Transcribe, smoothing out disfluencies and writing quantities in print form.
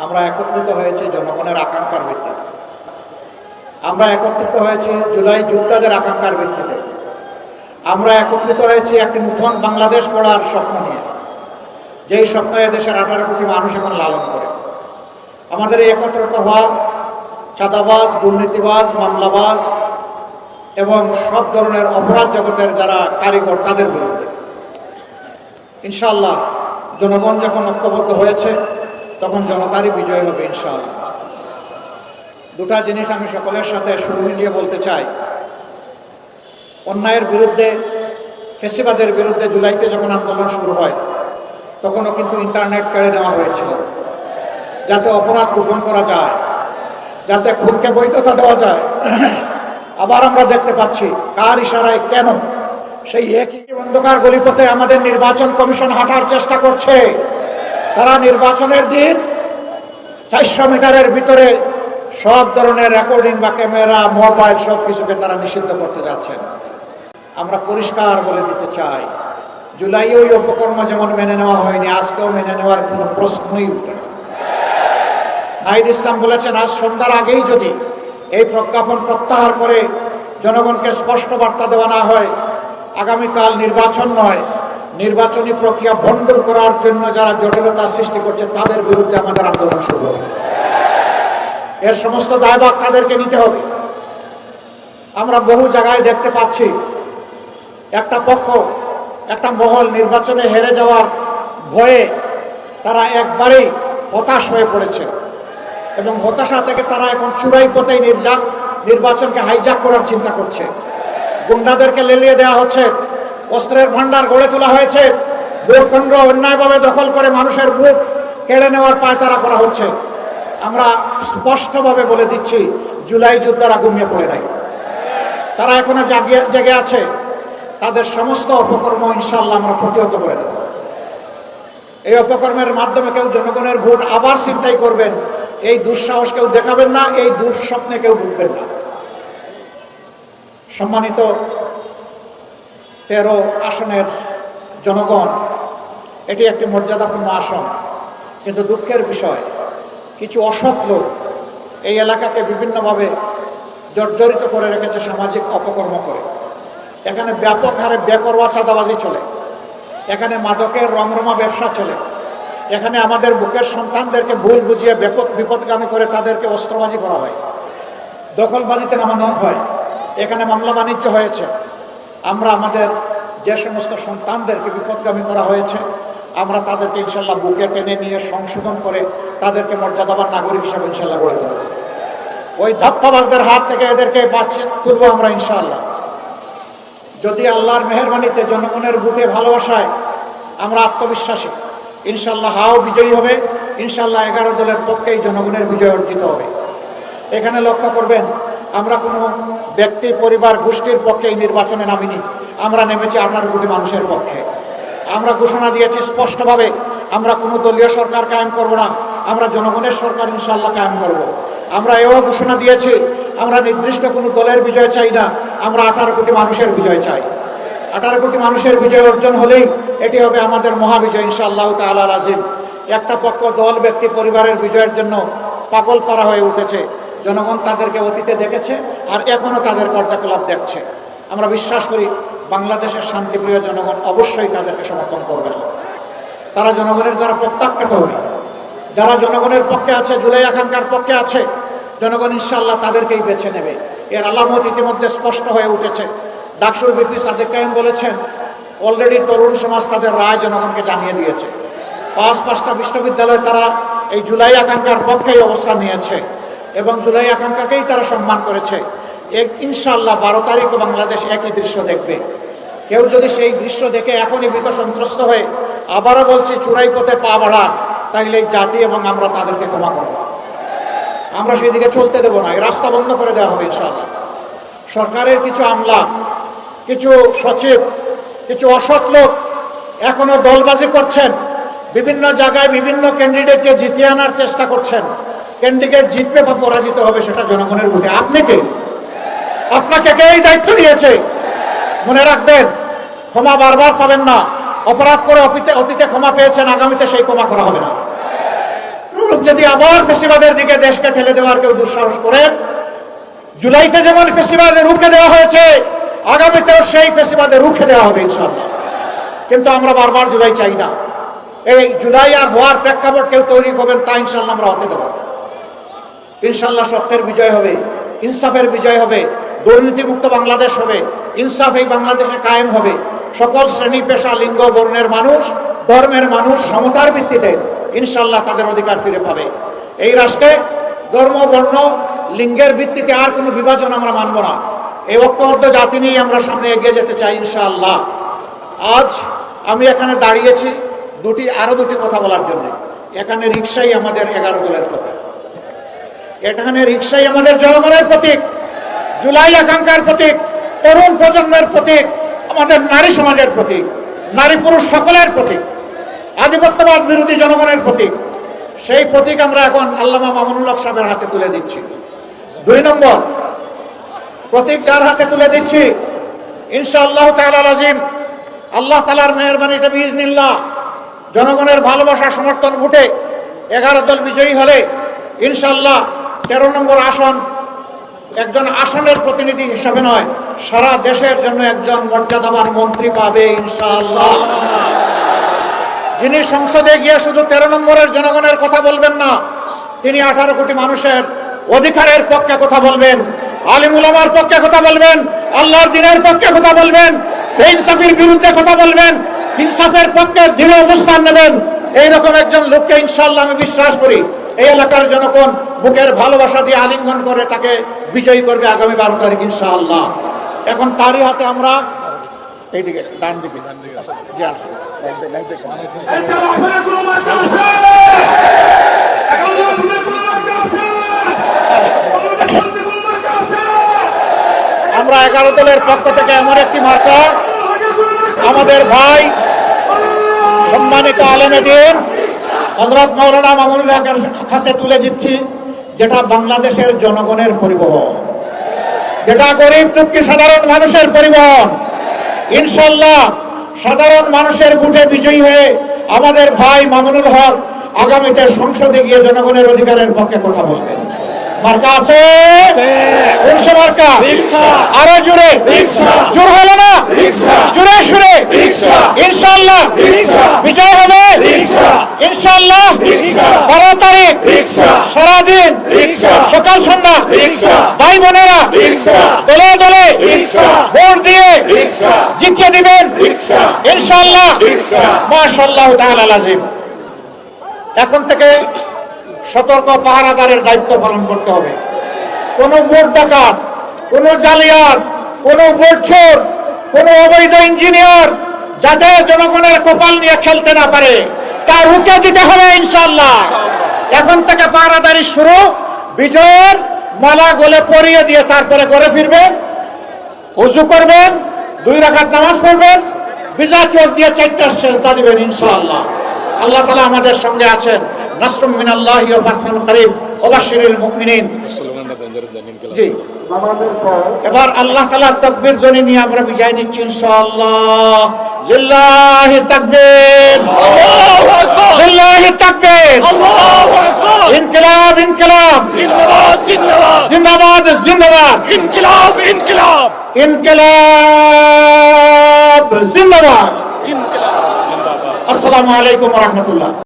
আমরা একত্রিত হয়েছি জনগণের আকাঙ্ক্ষার ভিত্তিতে। আমরা একত্রিত হয়েছি জুলাই যোদ্ধাদের আকাঙ্ক্ষার ভিত্তিতে। আমরা একত্রিত হয়েছি একটি নতুন বাংলাদেশ গড়ার স্বপ্ন নিয়ে, যেই স্বপ্ন এদেশের 18 কোটি মানুষ এখন লালন করে। আমাদের এই একত্রিত হওয়া চাঁদাবাজ, দুর্নীতিবাজ, মামলাবাজ এবং সব ধরনের অপরাধ জগতের যারা কারিগর তাদের বিরুদ্ধে। ইনশাআল্লাহ জনগণ যখন ঐক্যবদ্ধ হয়েছে তখন জনতারই বিজয় হবে ইনশাআল্লাহ। দুটা জিনিস আমি সকলের সাথে সুর মিলিয়ে বলতে চাই। অন্যায়ের বিরুদ্ধে, ফ্যাসিবাদের বিরুদ্ধে জুলাইতে যখন আন্দোলন শুরু হয় তখনও কিন্তু ইন্টারনেট কেড়ে নেওয়া হয়েছিল, যাতে অপরাধ গোপন করা যায়, যাতে খুনকে বৈধতা দেওয়া যায়। আবার আমরা দেখতে পাচ্ছি কার ইশারায় কেন সেই একই অন্ধকার গলিপথে আমাদের নির্বাচন কমিশন হাঁটার চেষ্টা করছে। তারা নির্বাচনের দিন 400 মিটারের ভিতরে সব ধরনের রেকর্ডিং বা ক্যামেরা, মোবাইল সব কিছুকে তারা নিষিদ্ধ করতে যাচ্ছেন। আমরা পরিষ্কার বলে দিতে চাই, জুলাই ওই অপকর্ম যেমন মেনে নেওয়া হয়নি, আজকেও মেনে নেওয়ার কোনো প্রশ্নই উঠে না। নাহিদ ইসলাম বলেছেন, আজ সন্ধ্যার আগেই যদি এই প্রজ্ঞাপন প্রত্যাহার করে জনগণকে স্পষ্ট বার্তা দেওয়া না হয়, আগামীকাল নির্বাচন নয়, নির্বাচনী প্রক্রিয়া ভণ্ডুল করার জন্য যারা জটিলতা সৃষ্টি করছে তাদের বিরুদ্ধে আমাদের আন্দোলন শুরু হবে। এর সমস্ত দায়ভার তাদেরকে নিতে হবে। আমরা বহু জায়গায় দেখতে পাচ্ছি একটা পক্ষ, একটা মহল নির্বাচনে হেরে যাওয়ার ভয়ে তারা একবারেই হতাশ হয়ে পড়েছে এবং হতাশা থেকে তারা এখন চূড়াই পথে নির্বাচনকে হাইজ্যাক করার চিন্তা করছে। গুন্ডাদেরকে লেলিয়ে দেওয়া হচ্ছে, অস্ত্রের ভান্ডার গড়ে তোলা হয়েছে, ভোট কেন্দ্র অন্যায়ভাবে দখল করে মানুষের ভোট কেড়ে নেওয়ার পায়তারা করা হচ্ছে। আমরা স্পষ্টভাবে বলে দিচ্ছি, জুলাই যোদ্ধারা ঘুমিয়ে পড়ে নাই, তারা এখনো জেগে আছে। তাদের সমস্ত অপকর্ম ইনশাআল্লাহ আমরা প্রতিহত করে দেব। এই অপকর্মের মাধ্যমে কেউ জনগণের ভোট আবার ছিনতাই করবেন, এই দুঃসাহস কেউ দেখাবেন না, এই দুঃস্বপ্নে কেউ ভুগবেন না। সম্মানিত 13 আসনের জনগণ, এটি একটি মর্যাদাপূর্ণ আসন, কিন্তু দুঃখের বিষয় কিছু অসৎ লোক এই এলাকাকে বিভিন্নভাবে জর্জরিত করে রেখেছে সামাজিক অপকর্ম করে। এখানে ব্যাপক হারে বেপরোয়া চাঁদাবাজি চলে, এখানে মাদকের রমরমা ব্যবসা চলে, এখানে আমাদের বুকের সন্তানদেরকে ভুল বুঝিয়ে ব্যাপক বিপদগামী করে তাদেরকে অস্ত্রবাজি করা হয়, দখলবাজিতে নামানো হয়, এখানে মামলা বাণিজ্য হয়েছে। আমরা আমাদের যে সমস্ত সন্তানদেরকে বিপদগামী করা হয়েছে, আমরা তাদেরকে ইনশাল্লাহ বুকে টেনে নিয়ে সংশোধন করে তাদেরকে মর্যাদাবান নাগরিক হিসাবে ইনশাল্লাহ গড়ে তুলব। ওই ধাপ্পাবাজদের হাত থেকে এদেরকে বাঁচিয়ে তুলব আমরা ইনশাআল্লাহ। যদি আল্লাহর মেহেরবানিতে জনগণের বুকে ভালোবাসায় আমরা আত্মবিশ্বাসী, ইনশাল্লাহ হাও বিজয়ী হবে। ইনশাল্লাহ 11 দলের পক্ষেই জনগণের বিজয় অর্জিত হবে। এখানে লক্ষ্য করবেন, আমরা কোনো ব্যক্তি, পরিবার, গোষ্ঠীর পক্ষে এই নির্বাচনে নামিনি, আমরা নেমেছি 18 কোটি মানুষের পক্ষে। আমরা ঘোষণা দিয়েছি স্পষ্টভাবে, আমরা কোনো দলীয় সরকার কায়েম করব না, আমরা জনগণের সরকার ইনশাআল্লাহ কায়েম করব। আমরা এও ঘোষণা দিয়েছি, আমরা নির্দিষ্ট কোনো দলের বিজয় চাই না, আমরা 18 কোটি মানুষের বিজয় চাই। 18 কোটি মানুষের বিজয় অর্জন হলেই এটি হবে আমাদের মহাবিজয় ইনশাআল্লাহ তাআলা আজিম। একটা পক্ষ, দল, ব্যক্তি, পরিবারের বিজয়ের জন্য পাগল পারা হয়ে উঠেছে। জনগণ তাদেরকে অতীতে দেখেছে আর এখনও তাদের কার্যকলাপ দেখছে। আমরা বিশ্বাস করি বাংলাদেশের শান্তিপ্রিয় জনগণ অবশ্যই তাদেরকে সমর্থন করবে না। তারা জনগণের দ্বারা প্রত্যাখ্যাত হবে। যারা জনগণের পক্ষে আছে, জুলাই আকাঙ্ক্ষার পক্ষে আছে, জনগণ ইনশাআল্লাহ তাদেরকেই বেছে নেবে। এর আলামত ইতিমধ্যে স্পষ্ট হয়ে উঠেছে। ডাকসুর ভিপি সাদেক কায়েম বলেছেন, অলরেডি তরুণ সমাজ তাদের রায় জনগণকে জানিয়ে দিয়েছে। 5টা বিশ্ববিদ্যালয়ে তারা এই জুলাই আকাঙ্ক্ষার পক্ষেই অবস্থান নিয়েছে এবং জুলাই আকাঙ্ক্ষাকেই তারা সম্মান করেছে। ইনশাআল্লাহ 12 তারিখও বাংলাদেশ একই দৃশ্য দেখবে। কেউ যদি সেই দৃশ্য দেখে এখনই ভীত সন্ত্রস্ত হয়ে আবারও বলছি চূড়াই পথে পা বাড়ান, তাহলে এই জাতি এবং আমরা তাদেরকে ক্ষমা করব। আমরা সেই দিকে চলতে দেব না, এই রাস্তা বন্ধ করে দেওয়া হবে ইনশাআল্লাহ। সরকারের কিছু আমলা, কিছু সচিব, কিছু অসৎ লোক এখনো দলবাজি করছেন, বিভিন্ন জায়গায় বিভিন্ন ক্যান্ডিডেটকে জিতিয়ে আনার চেষ্টা করছেন। ক্যান্ডিডেট জিতবে বা পরাজিত হবে সেটা জনগণের ভোটে। আপনি কে? আপনাকে কে এই দায়িত্ব দিয়েছে? মনে রাখবেন, ক্ষমা বারবার পাবেন না। অপরাধ করে অতীতে ক্ষমা পেয়েছেন, আগামীতে সেই ক্ষমা করা হবে না। অনুরূপ যদি আবার ফেসিবাদের দিকে দেশকে ঠেলে দেওয়ার কেউ দুঃসাহস করেন, জুলাইতে যেমন ফেসিবাদে রুখে দেওয়া হয়েছে, আগামীতেও সেই ফেসিবাদে রুখে দেওয়া হবে ইনশাআল্লাহ। কিন্তু আমরা বারবার জুলাই চাই না। এই জুলাই আর হওয়ার প্রেক্ষাপট কেউ তৈরি করবেন, তা ইনশাআল্লাহ আমরা হতে দেব। ইনশাআল্লাহ সত্যের বিজয় হবে, ইনসাফের বিজয় হবে, দুর্নীতিমুক্ত বাংলাদেশ হবে, ইনসাফ এই বাংলাদেশে কায়েম হবে। সকল শ্রেণী পেশা, লিঙ্গ, বর্ণের মানুষ, ধর্মের মানুষ সমতার ভিত্তিতে ইনশাআল্লাহ তাদের অধিকার ফিরে পাবে। এই রাষ্ট্রে ধর্ম, বর্ণ, লিঙ্গের ভিত্তিতে আর কোনো বিভাজন আমরা মানব না। এই ঐক্যবদ্ধ জাতি নিয়ে আমরা সামনে এগিয়ে যেতে চাই ইনশাআল্লাহ। আজ আমি এখানে দাঁড়িয়েছি আরো দুটি কথা বলার জন্য। এখানে রিকশাই আমাদের 11 দলের প্রতীক, এখানে রিকশাই আমাদের জনগণের প্রতীক, জুলাই আকাঙ্ক্ষার প্রতীক, তরুণ প্রজন্মের প্রতীক, আমাদের নারী সমাজের প্রতীক, নারী পুরুষ সকলের প্রতীক, আধিপত্যবাদ বিরোধী জনগণের প্রতীক। সেই প্রতীক আমরা এখন আল্লামা মামুনুল হক সাহেবের হাতে তুলে দিচ্ছি। 2 নম্বর প্রতীক যার হাতে তুলে দিচ্ছি, ইনশাআল্লাহ তাআলা আজিম, আল্লাহ তাআলার মেহেরবানিতে বিইজনিল্লাহ জনগণের ভালোবাসা সমর্থন ভোটে 11 দল বিজয়ী হলে ইনশাআল্লাহ 13 নম্বর আসন একজন আসনের প্রতিনিধি হিসাবে নয়, সারা দেশের জন্য একজন মর্যাদাবান মন্ত্রী পাবে ইনশাআল্লাহ। যিনি সংসদে গিয়ে শুধু 13 নম্বরের জনগণের কথা বলবেন না, তিনি 18 কোটি মানুষের অধিকারের পক্ষে কথা বলবেন, আলিম উলামার পক্ষে কথা বলবেন, আল্লাহর দ্বীনের পক্ষে কথা বলবেন, বেইনসাফির বিরুদ্ধে কথা বলবেন, ইনসাফের পক্ষে দৃঢ় অবস্থান নেবেন। এইরকম একজন লোককে ইনশাআল্লাহ আমি বিশ্বাস করি এই এলাকার জনগণ বুকের ভালোবাসা দিয়ে আলিঙ্গন করে তাকে বিজয়ী করবে আগামী 12 তারিখ ইনশাআল্লাহ। এখন তারই হাতে আমরা এইদিকে ডান দিকে জি আসুন। আমরা 11 দলের পক্ষ থেকে এমন একটি মার্কা আমাদের ভাই সম্মানিত আলেমে দ্বীন হযরত মাওলানা মামুনুল হকের হাতে তুলে দিচ্ছি, যেটা বাংলাদেশের জনগণের পরিবহন, যেটা গরিব দুঃখী সাধারণ মানুষের পরিবহন। ইনশাআল্লাহ সাধারণ মানুষের ভোটে বিজয়ী হয়ে আমাদের ভাই মামুনুল হক আগামীতে সংসদে গিয়ে জনগণের অধিকারের পক্ষে কথা বলবেন। মার্কা আছে, মার্কা আরো জোরে, জোর হলো না, জোরে সুরে ইনশাআল্লাহ বিজয় হবে ইনশাআল্লাহ। 12 তারিখ সারাদিন সকাল সন্ধ্যা ভাই বোনেরা দলে দলে ভোট দিয়ে জিতিয়ে দিবেন ইনশাআল্লাহ। মাশাআল্লাহ তাআলা আযীম। এখন থেকে সতর্ক পাহারাদারের দায়িত্ব পালন করতে হবে। কোন ভোট ডাকাত, কোন জালিয়াত, কোন ভোট চোর, কোন অবৈধ ইঞ্জিনিয়ার যাতে জনগণের কপাল নিয়ে খেলতে না পারে তা রুখে দিতে হবে ইনশাআল্লাহ। এখন থেকে পাহারাদারি শুরু। বিজয়ের মালা গলে পরিয়ে দিয়ে তারপরে ঘরে ফিরবেন, ওযু করবেন, 2 রাকাত নামাজ পড়বেন, বিজা চোখ দিয়ে 4টা সেজদা দিবেন ইনশাআল্লাহ। আল্লাহ তাআলা আমাদের সঙ্গে আছেন। নাসরুম মিনাল্লাহি ওয়া ফাতহুন করিব ওয়া বাশশিরিল মুমিনিন। জি, এবার আল্লাহ তাআলার তাকবীর ধ্বনি নিয়ে আমরা বিজয় নিচ্ছি ইনশাআল্লাহ। লিল্লাহি তাকবীর, আল্লাহু আকবার, লিল্লাহি তাকবীর, আল্লাহু আকবার। ইনকিলাব, ইনকিলাব, জিন্দাবাদ, জিন্দাবাদ, জিন্দাবাদ, জিন্দাবাদ, ইনকিলাব, ইনকিলাব, ইনকিলাব, জিন্দাবাদ, ইনকিলাব, জিন্দাবাদ। আসসালামু আলাইকুম ওয়া রাহমাতুল্লাহ।